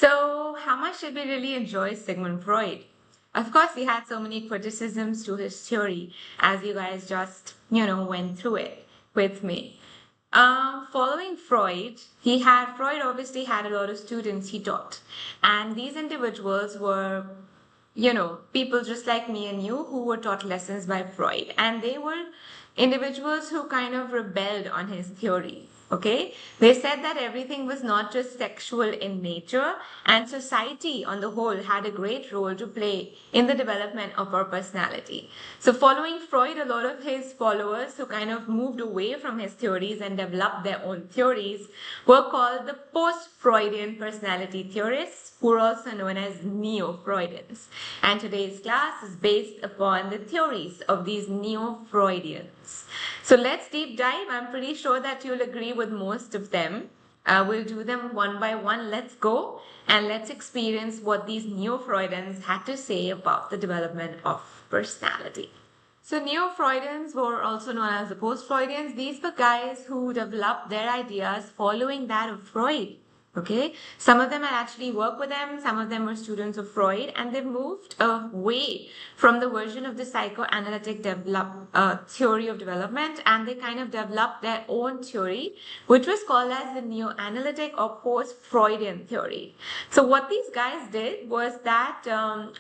So, how much did we really enjoy Sigmund Freud? Of course, he had so many criticisms to his theory, as you guys just, went through it with me. Following Freud, Freud obviously had a lot of students he taught, and these individuals were people just like me and you who were taught lessons by Freud. And they were individuals who kind of rebelled on his theory. Okay, they said that everything was not just sexual in nature, and society on the whole had a great role to play in the development of our personality. So, following Freud, a lot of his followers who kind of moved away from his theories and developed their own theories were called the post-Freudian personality theorists, who are also known as Neo-Freudians. And today's class is based upon the theories of these Neo-Freudians. So let's deep dive. I'm pretty sure that you'll agree with most of them. We'll do them one by one. Let's go and let's experience what these Neo-Freudians had to say about the development of personality. So Neo-Freudians were also known as the post-Freudians. These were guys who developed their ideas following that of Freud. Okay, some of them had actually worked with them, some of them were students of Freud, and they moved away from the version of the psychoanalytic theory of development, and they kind of developed their own theory, which was called as the neo-analytic or post-Freudian theory. So what these guys did was that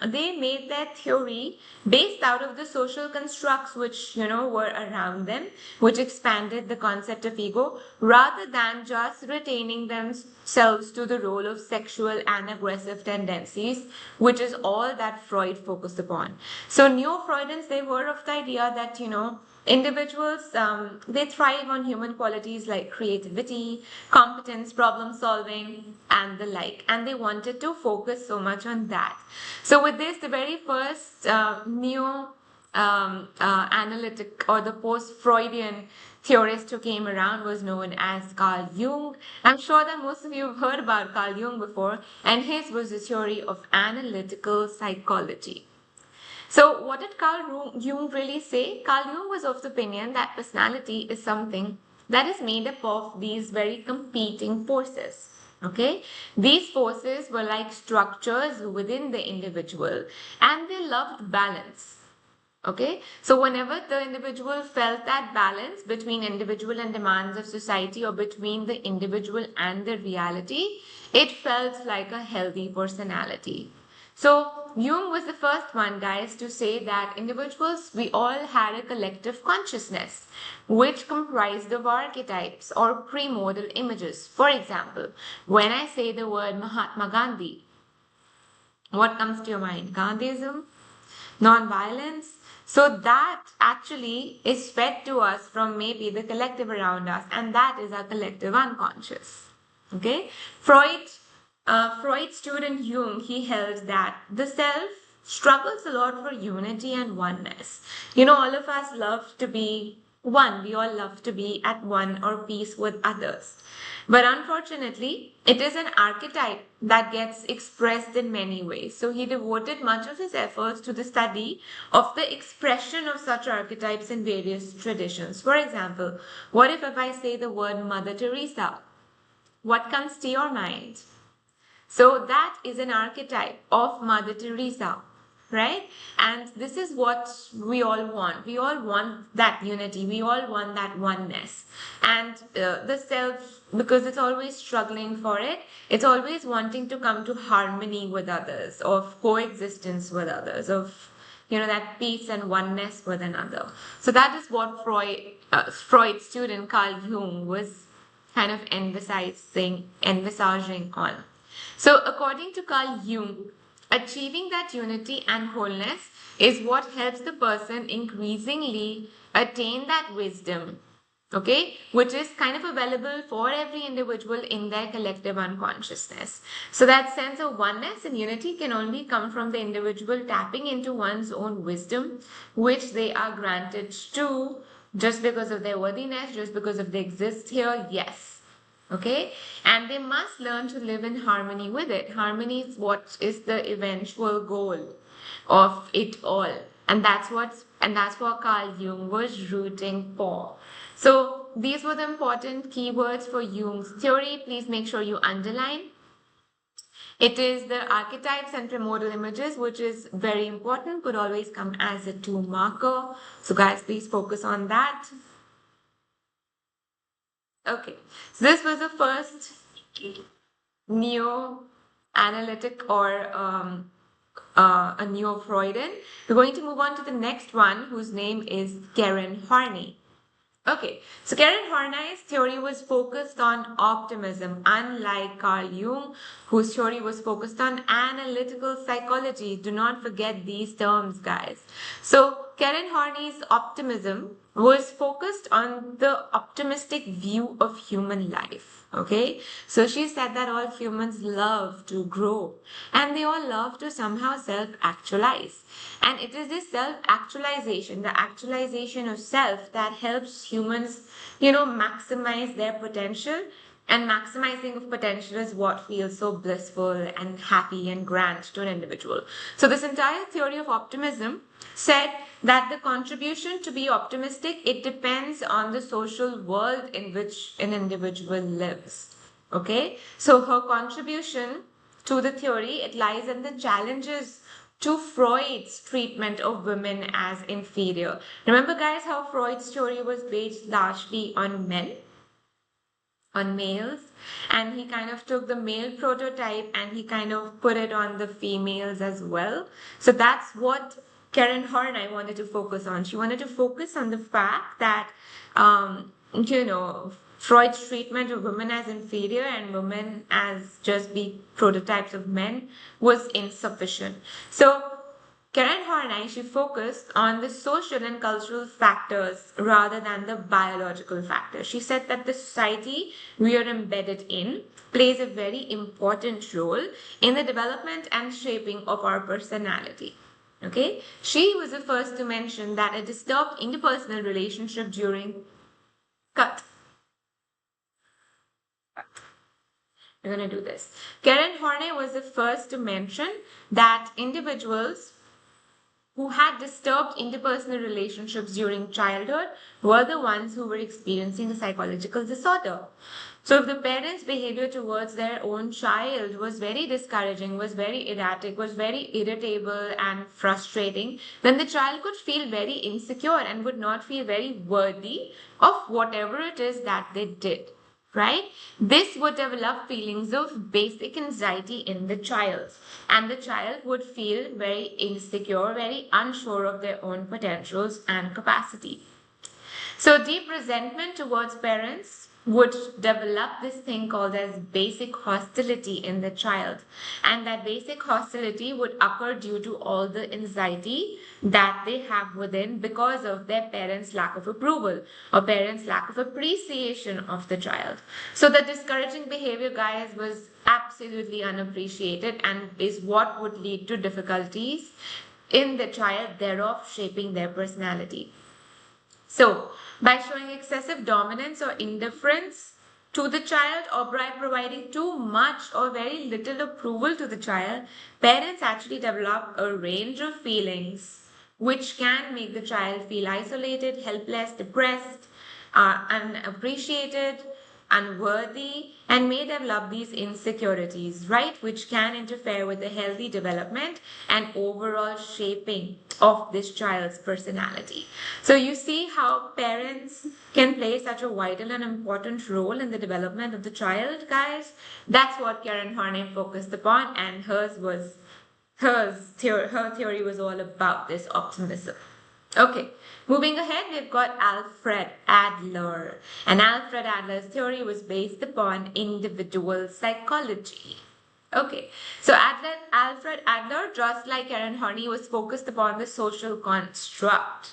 they made their theory based out of the social constructs which were around them, which expanded the concept of ego, rather than just retaining themselves to the role of sexual and aggressive tendencies, which is all that Freud focused upon. So Neo-Freudians, they were of the idea that individuals, they thrive on human qualities like creativity, competence, problem solving, and the like, and they wanted to focus so much on that. So with this, the very first analytic or the post-Freudian theorist who came around was known as Carl Jung. I'm sure that most of you have heard about Carl Jung before, and his was the theory of analytical psychology. So what did Carl Jung really say? Carl Jung was of the opinion that personality is something that is made up of these very competing forces. Okay, these forces were like structures within the individual, and they loved balance. Okay, so whenever the individual felt that balance between individual and demands of society, or between the individual and the reality, it felt like a healthy personality. So Jung was the first one, guys, to say that individuals, we all had a collective consciousness which comprised of archetypes or premodal images. For example, when I say the word Mahatma Gandhi, what comes to your mind? Gandhism? Non-violence? So that actually is fed to us from maybe the collective around us, and that is our collective unconscious. Okay? Freud's student Jung, he held that the self struggles a lot for unity and oneness. All of us love to be one. We all love to be at one or peace with others. But unfortunately, it is an archetype that gets expressed in many ways. So he devoted much of his efforts to the study of the expression of such archetypes in various traditions. For example, what if I say the word Mother Teresa? What comes to your mind? So that is an archetype of Mother Teresa, right? And this is what we all want. We all want that unity. We all want that oneness. And the self, because it's always struggling for it, it's always wanting to come to harmony with others, of coexistence with others, of that peace and oneness with another. So that is what Freud's student Carl Jung was kind of envisaging on. So according to Carl Jung, achieving that unity and wholeness is what helps the person increasingly attain that wisdom, okay, which is kind of available for every individual in their collective unconsciousness. So that sense of oneness and unity can only come from the individual tapping into one's own wisdom, which they are granted to just because of their worthiness, just because of they exist here, yes. Okay, and they must learn to live in harmony with it. Harmony is what is the eventual goal of it all, and that's what Carl Jung was rooting for. So these were the important keywords for Jung's theory. Please make sure you underline. It is the archetypes and primordial images, which is very important, could always come as a 2 marker. So guys, please focus on that. Okay, so this was the first Neo-Analytic or a Neo-Freudian. We're going to move on to the next one, whose name is Horney. Okay, so Horney's theory was focused on optimism, unlike Carl Jung, whose theory was focused on analytical psychology. Do not forget these terms, guys. So Horney's optimism was focused on the optimistic view of human life. Okay, so she said that all humans love to grow and they all love to somehow self-actualize. And it is this self-actualization, the actualization of self, that helps humans, maximize their potential. And maximizing of potential is what feels so blissful and happy and grand to an individual. So this entire theory of optimism said that the contribution to be optimistic, it depends on the social world in which an individual lives. Okay, so her contribution to the theory, it lies in the challenges to Freud's treatment of women as inferior. Remember guys how Freud's theory was based largely on men, on males, and he kind of took the male prototype and he kind of put it on the females as well. So that's what Horney wanted to focus on. She wanted to focus on the fact that, Freud's treatment of women as inferior and women as just be prototypes of men was insufficient. So Horney, she focused on the social and cultural factors rather than the biological factors. She said that the society we are embedded in plays a very important role in the development and shaping of our personality. Okay, she was the first to mention that a disturbed interpersonal relationship during We're going to do this. Horney was the first to mention that individuals who had disturbed interpersonal relationships during childhood were the ones who were experiencing a psychological disorder. So if the parents' behavior towards their own child was very discouraging, was very erratic, was very irritable and frustrating, then the child could feel very insecure and would not feel very worthy of whatever it is that they did. Right? This would develop feelings of basic anxiety in the child, and the child would feel very insecure, very unsure of their own potentials and capacity. So deep resentment towards parents would develop this thing called as basic hostility in the child, and that basic hostility would occur due to all the anxiety that they have within because of their parents' lack of approval or parents' lack of appreciation of the child. So the discouraging behavior, guys, was absolutely unappreciated and is what would lead to difficulties in the child, thereof shaping their personality. So, by showing excessive dominance or indifference to the child, or by providing too much or very little approval to the child, parents actually develop a range of feelings which can make the child feel isolated, helpless, depressed, unappreciated, unworthy, and may develop these insecurities, right, which can interfere with the healthy development and overall shaping of this child's personality. So you see how parents can play such a vital and important role in the development of the child, guys. That's what Horney focused upon, and her theory was all about this optimism. Okay, moving ahead, we've got Alfred Adler. And Alfred Adler's theory was based upon individual psychology. Okay, so Alfred Adler, just like Horney, was focused upon the social construct.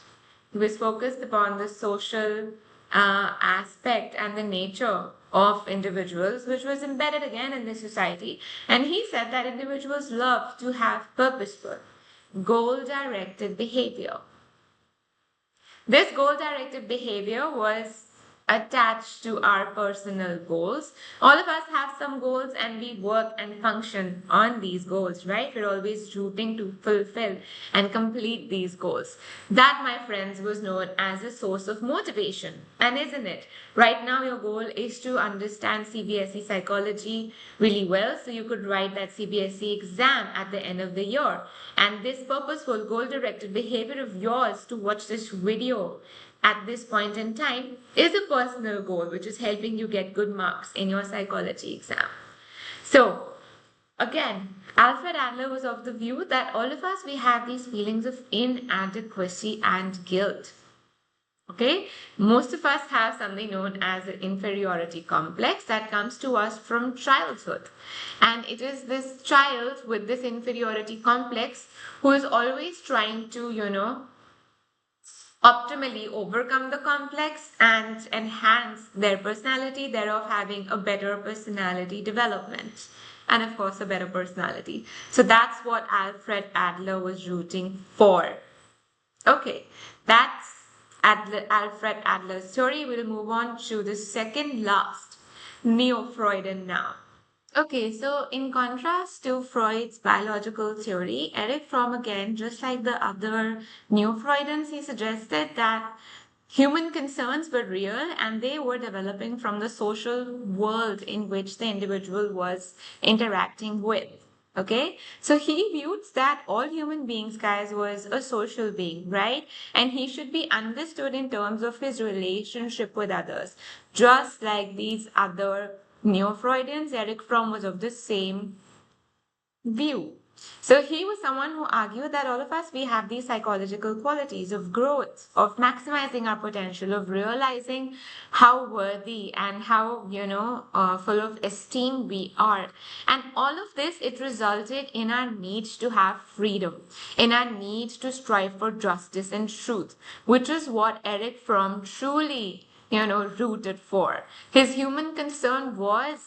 He was focused upon the social aspect and the nature of individuals, which was embedded again in the society. And he said that individuals love to have purposeful, goal-directed behavior. This goal-directed behavior was attached to our personal goals. All of us have some goals and we work and function on these goals, right? We're always rooting to fulfill and complete these goals. That, my friends, was known as a source of motivation. And isn't it? Right now, your goal is to understand CBSE psychology really well so you could write that CBSE exam at the end of the year. And this purposeful, goal-directed behavior of yours to watch this video at this point in time is a personal goal which is helping you get good marks in your psychology exam. So, again, Alfred Adler was of the view that all of us, we have these feelings of inadequacy and guilt. Okay, most of us have something known as an inferiority complex that comes to us from childhood. And it is this child with this inferiority complex who is always trying to, optimally overcome the complex and enhance their personality, thereof having a better personality development. And of course, a better personality. So that's what Alfred Adler was rooting for. Okay, that's Alfred Adler's theory. We'll move on to the second last Neo-Freudian now. Okay, so in contrast to Freud's biological theory, Erik Fromm, again, just like the other Neo-Freudians, he suggested that human concerns were real and they were developing from the social world in which the individual was interacting with. Okay, so he viewed that all human beings, guys, was a social being, right? And he should be understood in terms of his relationship with others. Just like these other Neo-Freudians, Erik Fromm was of the same view. So he was someone who argued that all of us, we have these psychological qualities of growth, of maximizing our potential, of realizing how worthy and how, full of esteem we are. And all of this, it resulted in our need to have freedom, in our need to strive for justice and truth, which is what Erik Fromm truly, rooted for. His human concern was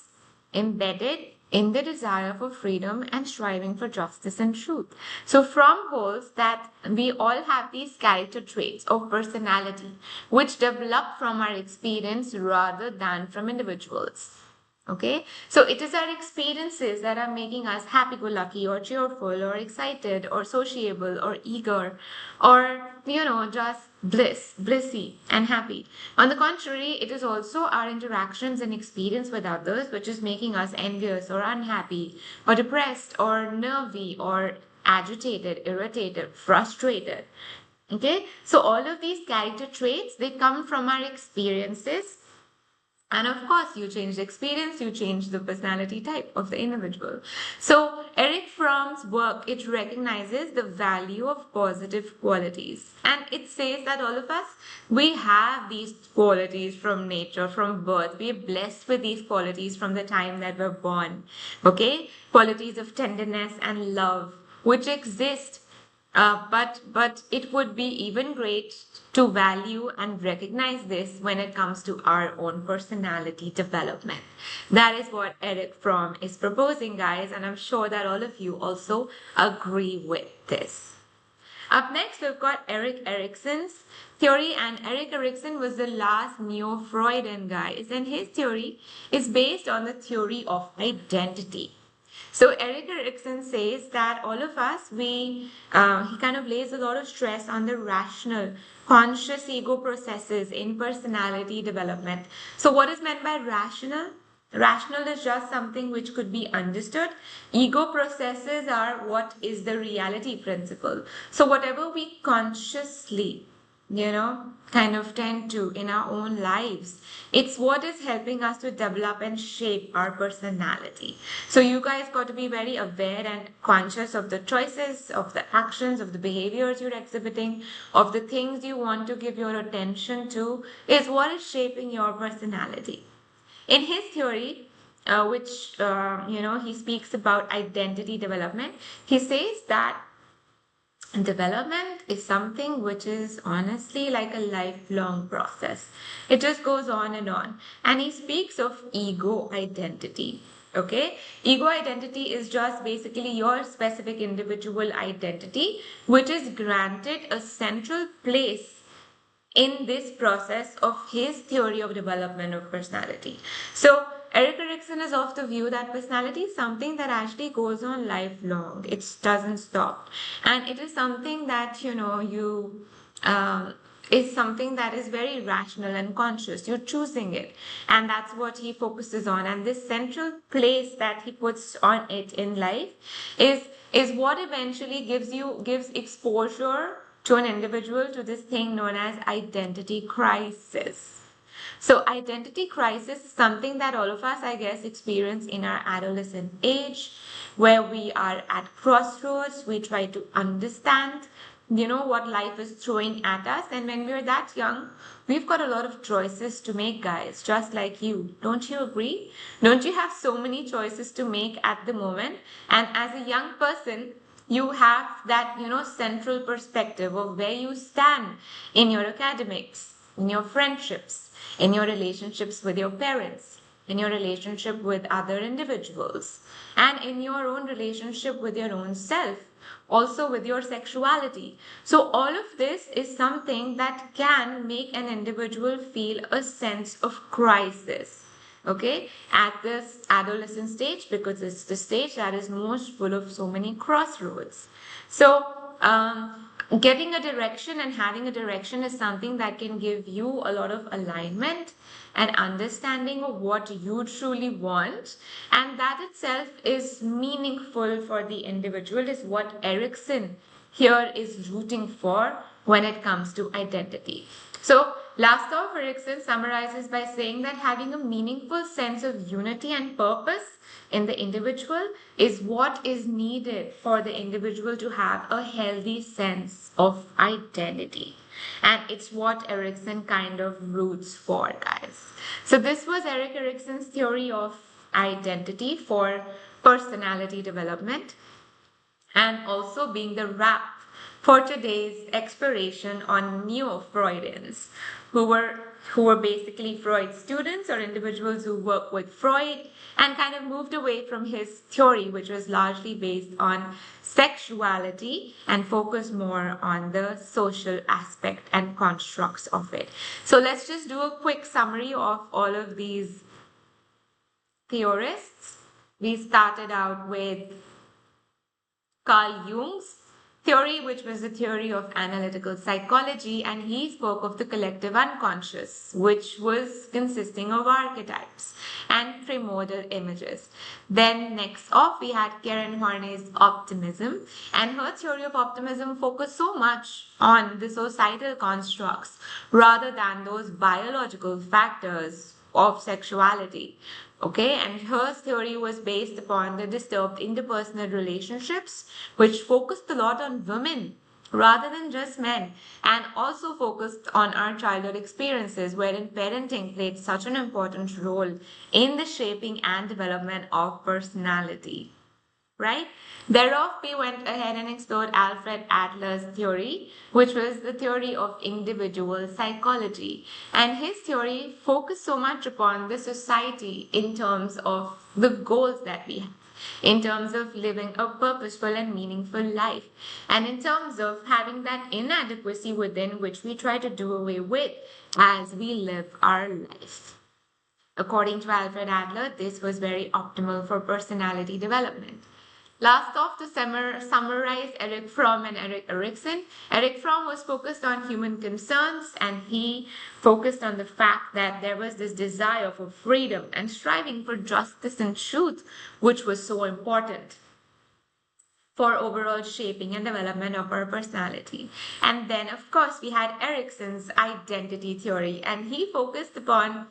embedded in the desire for freedom and striving for justice and truth. So Fromm holds that we all have these character traits of personality which develop from our experience rather than from individuals. Okay, so it is our experiences that are making us happy-go-lucky or cheerful or excited or sociable or eager or, just blissy and happy. On the contrary, it is also our interactions and experience with others which is making us envious or unhappy or depressed or nervy or agitated, irritated, frustrated. Okay, so all of these character traits, they come from our experiences. And of course, you change the experience, you change the personality type of the individual. So Erik Fromm's work, it recognizes the value of positive qualities. And it says that all of us, we have these qualities from nature, from birth. We're blessed with these qualities from the time that we're born. Okay? Qualities of tenderness and love, which exist. But it would be even great to value and recognize this when it comes to our own personality development. That is what Erik Fromm is proposing, guys, and I'm sure that all of you also agree with this. Up next, we've got Erikson's theory, and Erik Erikson was the last Neo-Freudian, guys, and his theory is based on the theory of identity. So Erik Erikson says that all of us, he kind of lays a lot of stress on the rational, conscious ego processes in personality development. So what is meant by rational? Rational is just something which could be understood. Ego processes are what is the reality principle. So whatever we consciously kind of tend to in our own lives, it's what is helping us to develop and shape our personality. So you guys got to be very aware and conscious of the choices, of the actions, of the behaviors you're exhibiting, of the things you want to give your attention to, is what is shaping your personality. In his theory, which he speaks about identity development, he says that development is something which is honestly like a lifelong process. It just goes on. And he speaks of ego identity. Okay, ego identity is just basically your specific individual identity, which is granted a central place in this process of his theory of development of personality. So Erikson is of the view that personality is something that actually goes on lifelong. It doesn't stop, and it is something that you is something that is very rational and conscious. You're choosing it, and that's what he focuses on. And this central place that he puts on it in life is what eventually gives exposure to an individual to this thing known as identity crisis. So identity crisis is something that all of us, I guess, experience in our adolescent age, where we are at crossroads. We try to understand, what life is throwing at us. And when we're that young, we've got a lot of choices to make, guys, just like you. Don't you agree? Don't you have so many choices to make at the moment? And as a young person, you have that, central perspective of where you stand in your academics, in your friendships, in your relationships with your parents, in your relationship with other individuals, and in your own relationship with your own self, also with your sexuality. So all of this is something that can make an individual feel a sense of crisis, okay, at this adolescent stage, because it's the stage that is most full of so many crossroads. So getting a direction and having a direction is something that can give you a lot of alignment and understanding of what you truly want, and that itself is meaningful for the individual, is what Erikson here is rooting for when it comes to identity. So last off, Erikson summarizes by saying that having a meaningful sense of unity and purpose in the individual is what is needed for the individual to have a healthy sense of identity. And it's what Erikson kind of roots for, guys. So this was Erikson's theory of identity for personality development, and also being the wrap for today's exploration on Neo-Freudians, who were basically Freud's students or individuals who work with Freud and kind of moved away from his theory, which was largely based on sexuality, and focused more on the social aspect and constructs of it. So let's just do a quick summary of all of these theorists. We started out with Carl Jung's theory, which was the theory of analytical psychology, and he spoke of the collective unconscious, which was consisting of archetypes and primordial images. Then next off, we had Karen Horney's optimism, and her theory of optimism focused so much on the societal constructs rather than those biological factors of sexuality. Okay, and her theory was based upon the disturbed interpersonal relationships, which focused a lot on women rather than just men, and also focused on our childhood experiences, wherein parenting played such an important role in the shaping and development of personality. Right? Thereof, we went ahead and explored Alfred Adler's theory, which was the theory of individual psychology. And his theory focused so much upon the society in terms of the goals that we have, in terms of living a purposeful and meaningful life, and in terms of having that inadequacy within which we try to do away with as we live our life. According to Alfred Adler, this was very optimal for personality development. Last off, to summarize Erik Fromm and Erikson. Erik Fromm was focused on human concerns, and he focused on the fact that there was this desire for freedom and striving for justice and truth, which was so important for overall shaping and development of our personality. And then, of course, we had Erikson's identity theory, and he focused upon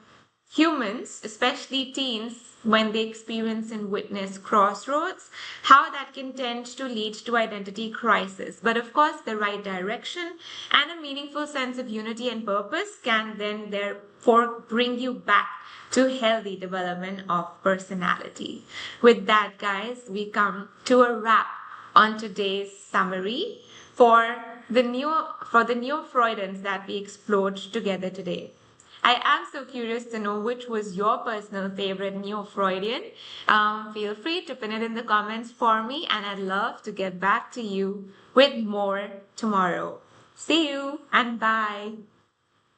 humans, especially teens, when they experience and witness crossroads, how that can tend to lead to identity crisis. But of course, the right direction and a meaningful sense of unity and purpose can then therefore bring you back to healthy development of personality. With that, guys, we come to a wrap on today's summary for the Neo-Freudians that we explored together today. I am so curious to know which was your personal favorite Neo-Freudian. Feel free to pin it in the comments for me, and I'd love to get back to you with more tomorrow. See you and bye.